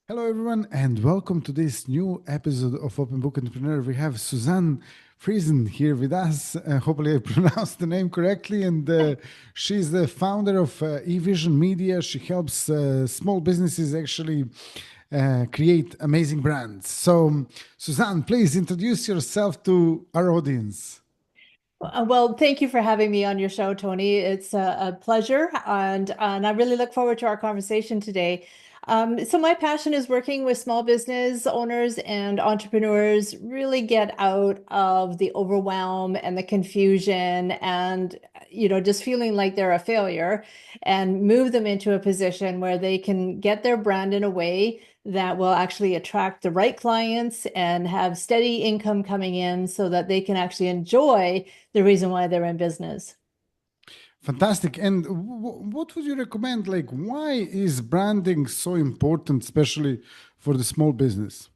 Hello, everyone, and welcome to this new episode of Open Book Entrepreneur. We have Susan Friesen here with us. Hopefully, I pronounced the name correctly. And she's the founder of eVision Media. She helps small businesses actually create amazing brands. So, Susan, please introduce yourself to our audience. Well, thank you for having me on your show, Tony. It's a pleasure, and I really look forward to our conversation today. So my passion is working with small business owners and entrepreneurs, really get out of the overwhelm and the confusion and, just feeling like they're a failure and move them into a position where they can get their brand in a way that will actually attract the right clients and have steady income coming in so that they can actually enjoy the reason why they're in business. Fantastic. And what would you recommend? Like, why is branding so important, especially for the small business?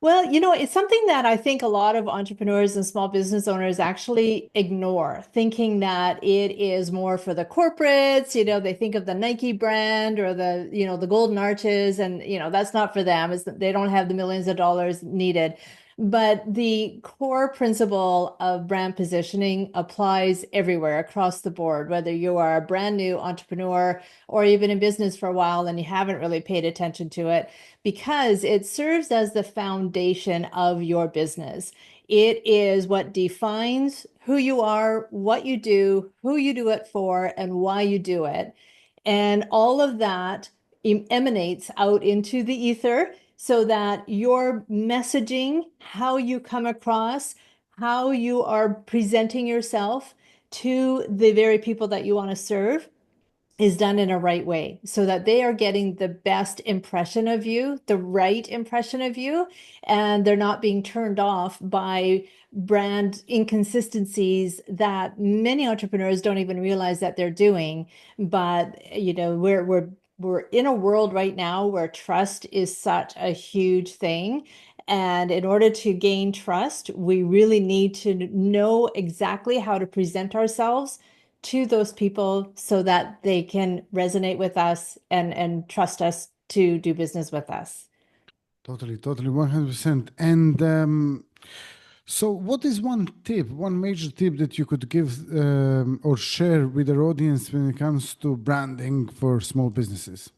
Well, it's something that I think a lot of entrepreneurs and small business owners actually ignore, thinking that it is more for the corporates. They think of the Nike brand or the golden arches, and, that's not for them. Is that they don't have the millions of dollars needed. But the core principle of brand positioning applies everywhere across the board, whether you are a brand new entrepreneur or even in business for a while and you haven't really paid attention to it, because it serves as the foundation of your business. It is what defines who you are, what you do, who you do it for, and why you do it. And all of that emanates out into the ether so that your messaging, how you come across, how you are presenting yourself to the very people that you want to serve is done in a right way so that they are getting the best impression of you, the right impression of you, and they're not being turned off by brand inconsistencies that many entrepreneurs don't even realize that they're doing. But we're in a world right now where trust is such a huge thing. And in order to gain trust, we really need to know exactly how to present ourselves to those people so that they can resonate with us and trust us to do business with us. Totally, totally, 100%. And so, what is one tip, one major tip that you could give or share with our audience when it comes to branding for small businesses?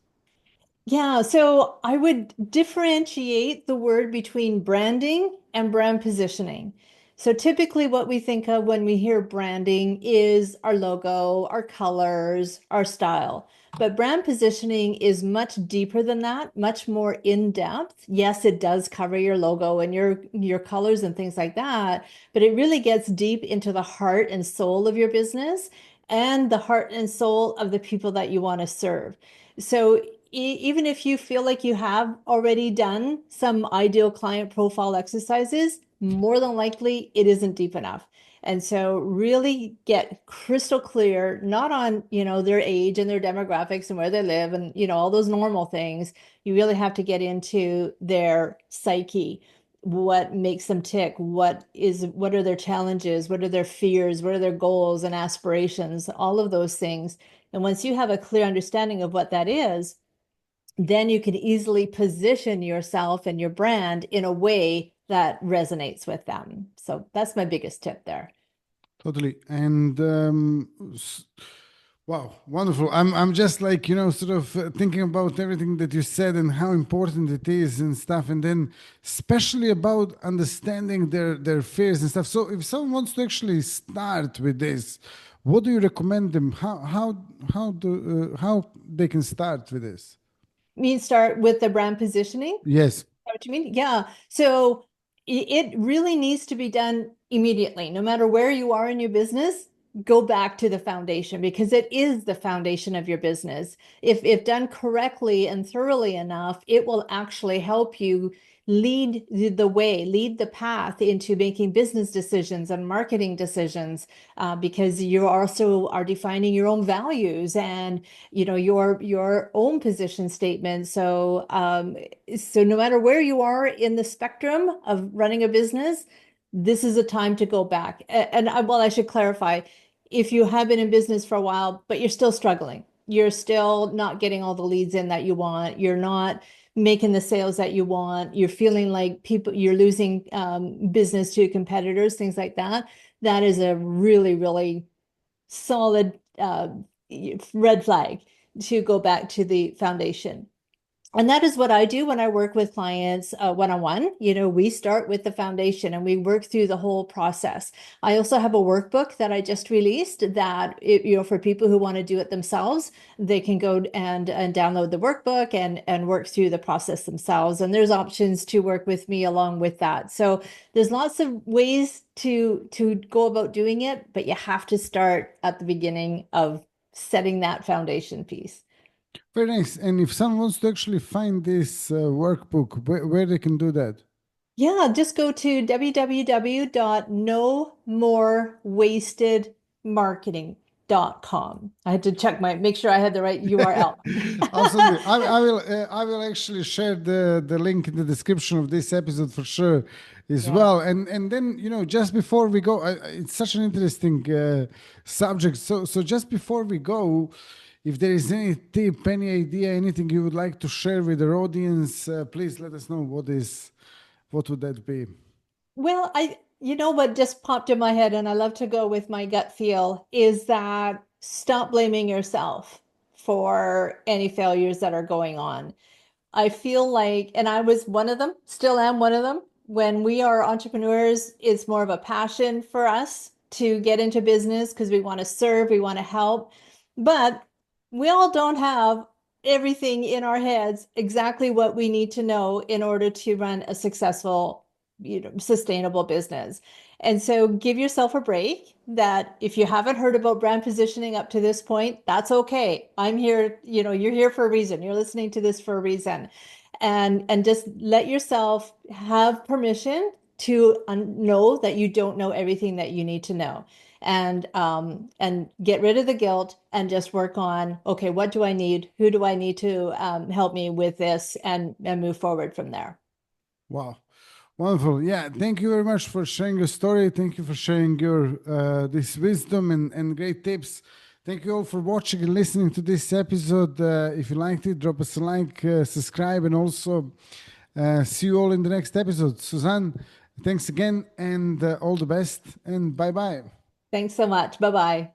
Yeah, so I would differentiate the word between branding and brand positioning. So typically what we think of when we hear branding is our logo, our colors, our style. But brand positioning is much deeper than that, much more in depth. Yes, it does cover your logo and your colors and things like that, but it really gets deep into the heart and soul of your business and the heart and soul of the people that you want to serve. So even if you feel like you have already done some ideal client profile exercises, more than likely it isn't deep enough. And so really get crystal clear, not on, their age and their demographics and where they live and, all those normal things. You really have to get into their psyche. What makes them tick? What are their challenges? What are their fears? What are their goals and aspirations? All of those things. And once you have a clear understanding of what that is, then you can easily position yourself and your brand in a way that resonates with them. So that's my biggest tip there. Totally. And wow, wonderful. I'm just like, sort of thinking about everything that you said and how important it is and stuff. And then especially about understanding their fears and stuff. So if someone wants to actually start with this, what do you recommend them? How they can start with this? You mean start with the brand positioning? Yes. What you mean? Yeah. So it really needs to be done immediately. No matter where you are in your business, go back to the foundation because it is the foundation of your business. If done correctly and thoroughly enough, it will actually help you lead the way, lead the path into making business decisions and marketing decisions, because you also are defining your own values and your own position statement. So no matter where you are in the spectrum of running a business, this is a time to go back. And well, I should clarify, if you have been in business for a while, but you're still struggling, you're still not getting all the leads in that you want, you're not making the sales that you want, you're feeling like you're losing business to competitors, things like that, that is a really, really solid red flag to go back to the foundation. And that is what I do when I work with clients one-on-one. We start with the foundation and we work through the whole process. I also have a workbook that I just released that, for people who want to do it themselves, they can go and download the workbook and work through the process themselves. And there's options to work with me along with that. So there's lots of ways to go about doing it, but you have to start at the beginning of setting that foundation piece. Very nice. And if someone wants to actually find this workbook, where they can do that? Yeah, just go to www.nomorewastedmarketing.com. I had to make sure I had the right URL. Absolutely. I will actually share the link in the description of this episode for sure as Yeah. well. And then, just before we go, it's such an interesting subject. So just before we go, if there is any tip, any idea, anything you would like to share with our audience, please let us know what would that be? Well, what just popped in my head, and I love to go with my gut feel, is that stop blaming yourself for any failures that are going on. I feel like, and I was one of them, still am one of them. When we are entrepreneurs, it's more of a passion for us to get into business because we want to serve, we want to help. But we all don't have everything in our heads exactly what we need to know in order to run a successful, sustainable business. And so give yourself a break. That if you haven't heard about brand positioning up to this point, that's okay. I'm here, you're here for a reason. You're listening to this for a reason. And just let yourself have permission to know that you don't know everything that you need to know. And get rid of the guilt and just work on, okay, what do I need? Who do I need to help me with this, and move forward from there. Wow. Wonderful. Yeah. Thank you very much for sharing your story. Thank you for sharing your this wisdom and great tips. Thank you all for watching and listening to this episode. If you liked it, drop us a like, subscribe, and also see you all in the next episode. Suzanne, thanks again, and all the best, and bye bye. Thanks so much. Bye-bye.